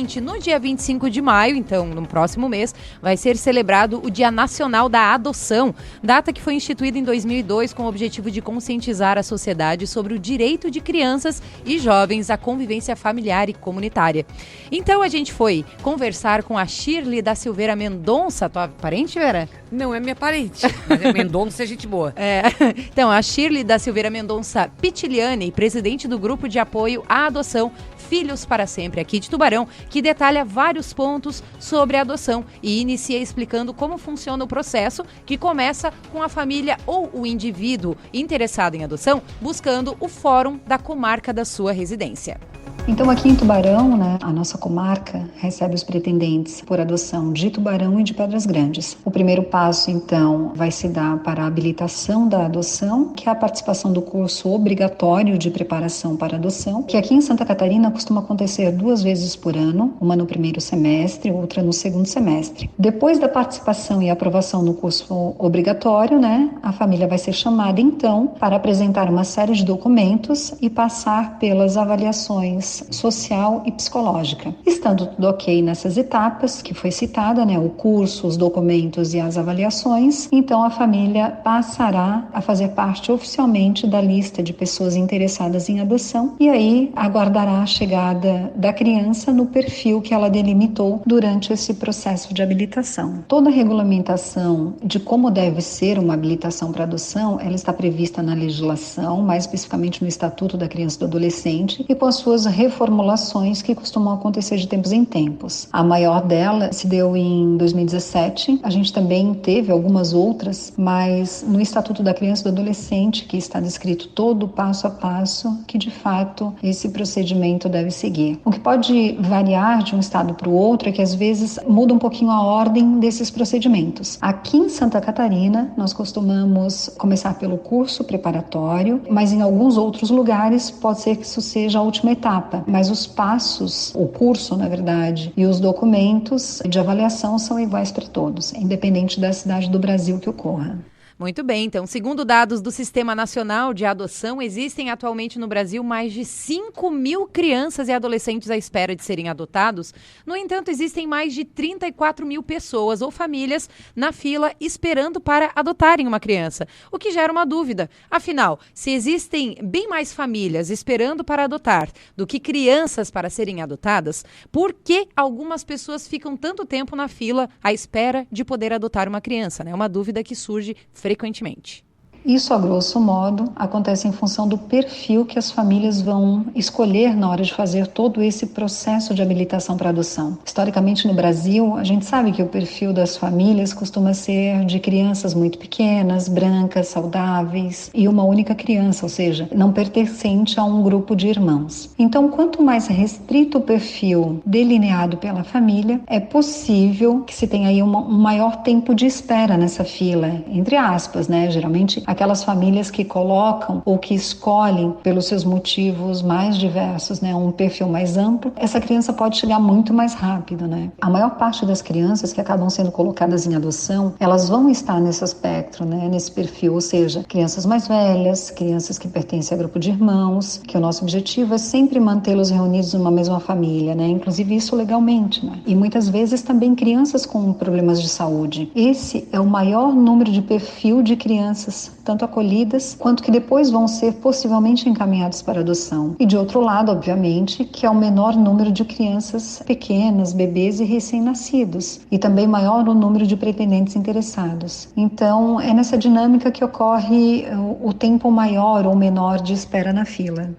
seguinte, no dia 25 de maio, então no próximo mês, vai ser celebrado o Dia Nacional da Adoção, data que foi instituída em 2002 com o objetivo de conscientizar a sociedade sobre o direito de crianças e jovens à convivência familiar e comunitária. Então a gente foi conversar com a Shirley da Silveira Mendonça, tua parente, Vera? Não é minha parente, mas Mendonça é gente boa. Então, a Shirley da Silveira Mendonça Pitiliani, presidente do Grupo de Apoio à Adoção Filhos para Sempre, aqui de Tubarão, que detalha vários pontos sobre a adoção e inicia explicando como funciona o processo, que começa com a família ou o indivíduo interessado em adoção buscando o fórum da comarca da sua residência. Então aqui em Tubarão, a nossa comarca recebe os pretendentes por adoção de Tubarão e de Pedras Grandes. O primeiro passo, então, vai se dar para a habilitação da adoção, que é a participação do curso obrigatório de preparação para adoção, que aqui em Santa Catarina costuma acontecer 2 vezes por ano, uma no primeiro semestre, outra no segundo semestre. Depois da participação e aprovação no curso obrigatório, a família vai ser chamada, então, para apresentar uma série de documentos e passar pelas avaliações social e psicológica. Estando tudo ok nessas etapas que foi citada, o curso, os documentos e as avaliações, então a família passará a fazer parte oficialmente da lista de pessoas interessadas em adoção e aí aguardará a chegada da criança no perfil que ela delimitou durante esse processo de habilitação. Toda a regulamentação de como deve ser uma habilitação para adoção, ela está prevista na legislação, mais especificamente no Estatuto da Criança e do Adolescente e com as suas reformulações que costumam acontecer de tempos em tempos. A maior dela se deu em 2017, a gente também teve algumas outras, mas no Estatuto da Criança e do Adolescente, que está descrito todo o passo a passo que de fato esse procedimento deve seguir. O que pode variar de um estado para o outro é que às vezes muda um pouquinho a ordem desses procedimentos. Aqui em Santa Catarina, nós costumamos começar pelo curso preparatório, mas em alguns outros lugares pode ser que isso seja a última etapa. Mas os passos, o curso, na verdade, e os documentos de avaliação são iguais para todos, independente da cidade do Brasil que ocorra. Muito bem, então, segundo dados do Sistema Nacional de Adoção, existem atualmente no Brasil mais de 5.000 crianças e adolescentes à espera de serem adotados. No entanto, existem mais de 34.000 pessoas ou famílias na fila esperando para adotarem uma criança, o que gera uma dúvida. Afinal, se existem bem mais famílias esperando para adotar do que crianças para serem adotadas, por que algumas pessoas ficam tanto tempo na fila à espera de poder adotar uma criança? É uma dúvida que surge frequentemente. Isso, a grosso modo, acontece em função do perfil que as famílias vão escolher na hora de fazer todo esse processo de habilitação para adoção. Historicamente, no Brasil, a gente sabe que o perfil das famílias costuma ser de crianças muito pequenas, brancas, saudáveis e uma única criança, ou seja, não pertencente a um grupo de irmãos. Então, quanto mais restrito o perfil delineado pela família, é possível que se tenha aí um maior tempo de espera nessa fila, entre aspas, geralmente aquelas famílias que colocam ou que escolhem pelos seus motivos mais diversos, um perfil mais amplo, essa criança pode chegar muito mais rápido, A maior parte das crianças que acabam sendo colocadas em adoção, elas vão estar nesse espectro, nesse perfil, ou seja, crianças mais velhas, crianças que pertencem a grupo de irmãos, que o nosso objetivo é sempre mantê-los reunidos numa mesma família, inclusive isso legalmente, E muitas vezes também crianças com problemas de saúde. Esse é o maior número de perfil de crianças tanto acolhidas, quanto que depois vão ser possivelmente encaminhados para adoção. E de outro lado, obviamente, que é o menor número de crianças pequenas, bebês e recém-nascidos, e também maior o número de pretendentes interessados. Então, é nessa dinâmica que ocorre o tempo maior ou menor de espera na fila.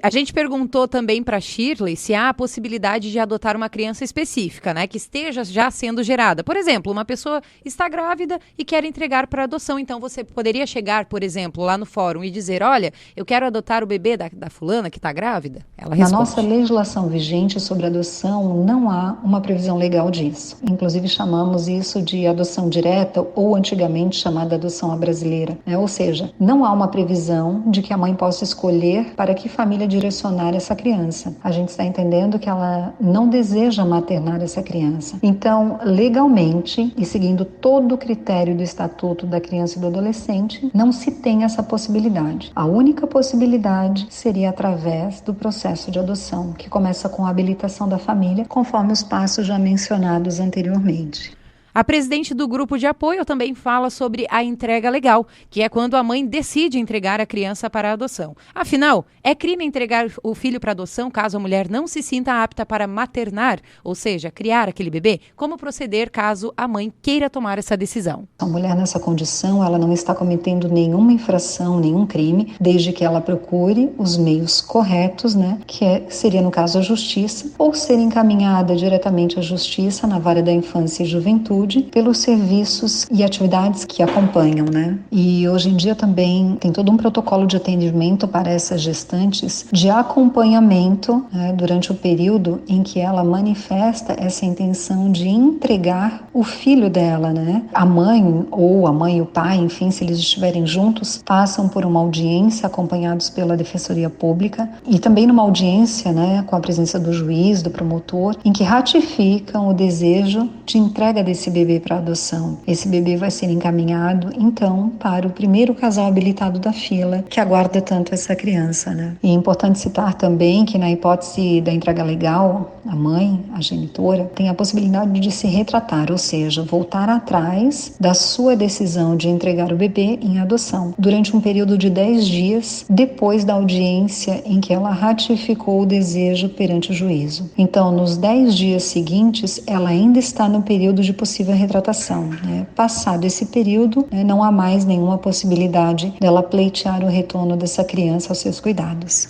A gente perguntou também para a Shirley se há a possibilidade de adotar uma criança específica, que esteja já sendo gerada. Por exemplo, uma pessoa está grávida e quer entregar para adoção. Então, você poderia chegar, por exemplo, lá no fórum e dizer, olha, eu quero adotar o bebê da fulana que está grávida? Ela responde. Na nossa legislação vigente sobre adoção, não há uma previsão legal disso. Inclusive, chamamos isso de adoção direta ou antigamente chamada adoção à brasileira. Ou seja, não há uma previsão de que a mãe possa escolher para que que família direcionar essa criança. A gente está entendendo que ela não deseja maternar essa criança. Então, legalmente, e seguindo todo o critério do Estatuto da Criança e do Adolescente, não se tem essa possibilidade. A única possibilidade seria através do processo de adoção, que começa com a habilitação da família, conforme os passos já mencionados anteriormente. A presidente do grupo de apoio também fala sobre a entrega legal, que é quando a mãe decide entregar a criança para a adoção. Afinal, é crime entregar o filho para adoção caso a mulher não se sinta apta para maternar, ou seja, criar aquele bebê? Como proceder caso a mãe queira tomar essa decisão? A mulher nessa condição, ela não está cometendo nenhuma infração, nenhum crime, desde que ela procure os meios corretos, que seria no caso a justiça, ou ser encaminhada diretamente à justiça na vara da infância e juventude, pelos serviços e atividades que acompanham, E hoje em dia também tem todo um protocolo de atendimento para essas gestantes de acompanhamento, durante o período em que ela manifesta essa intenção de entregar o filho dela, A mãe ou a mãe e o pai, enfim, se eles estiverem juntos, passam por uma audiência acompanhados pela Defensoria Pública e também numa audiência, com a presença do juiz, do promotor, em que ratificam o desejo de entrega desse bebê para adoção. Esse bebê vai ser encaminhado, então, para o primeiro casal habilitado da fila, que aguarda tanto essa criança, E é importante citar também que, na hipótese da entrega legal, a mãe, a genitora, tem a possibilidade de se retratar, ou seja, voltar atrás da sua decisão de entregar o bebê em adoção, durante um período de 10 dias, depois da audiência em que ela ratificou o desejo perante o juízo. Então, nos 10 dias seguintes, ela ainda está no período de possível retratação. Passado esse período, não há mais nenhuma possibilidade dela pleitear o retorno dessa criança aos seus cuidados.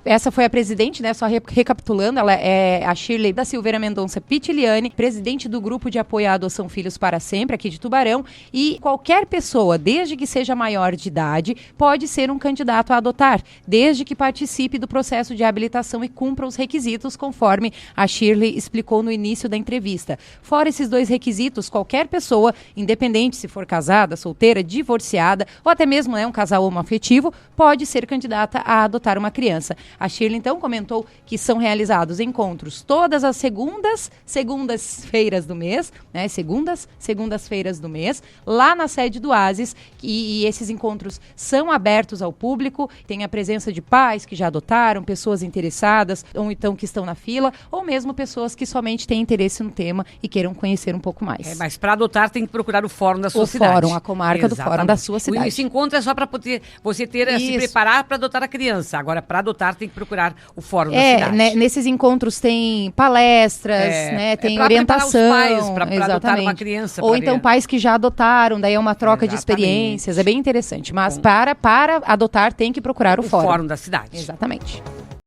Essa foi a presidente, só recapitulando, ela é a Shirley da Silveira Mendonça Pitiliani, presidente do Grupo de Apoio à Adoção Filhos para Sempre, aqui de Tubarão, e qualquer pessoa, desde que seja maior de idade, pode ser um candidato a adotar, desde que participe do processo de habilitação e cumpra os requisitos, conforme a Shirley explicou no início da entrevista. Fora esses 2 requisitos, qualquer pessoa, independente se for casada, solteira, divorciada, ou até mesmo um casal homoafetivo, pode ser candidata a adotar uma criança. A Shirley, então, comentou que são realizados encontros todas as segundas-feiras do mês, segundas-feiras do mês, lá na sede do ASES, e esses encontros são abertos ao público, tem a presença de pais que já adotaram, pessoas interessadas, ou então que estão na fila, ou mesmo pessoas que somente têm interesse no tema e queiram conhecer um pouco mais. Mas para adotar tem que procurar o fórum da sua cidade. O fórum, a comarca. Exatamente. Do fórum da sua cidade. Esse encontro é só para você se preparar para adotar a criança. Agora, para adotar tem que procurar o fórum da cidade. Nesses encontros tem palestras, tem orientação. Para adotar uma criança. Ou então pais que já adotaram, daí é uma troca de experiências, é bem interessante. Mas para adotar tem que procurar o fórum. O fórum da cidade. Exatamente.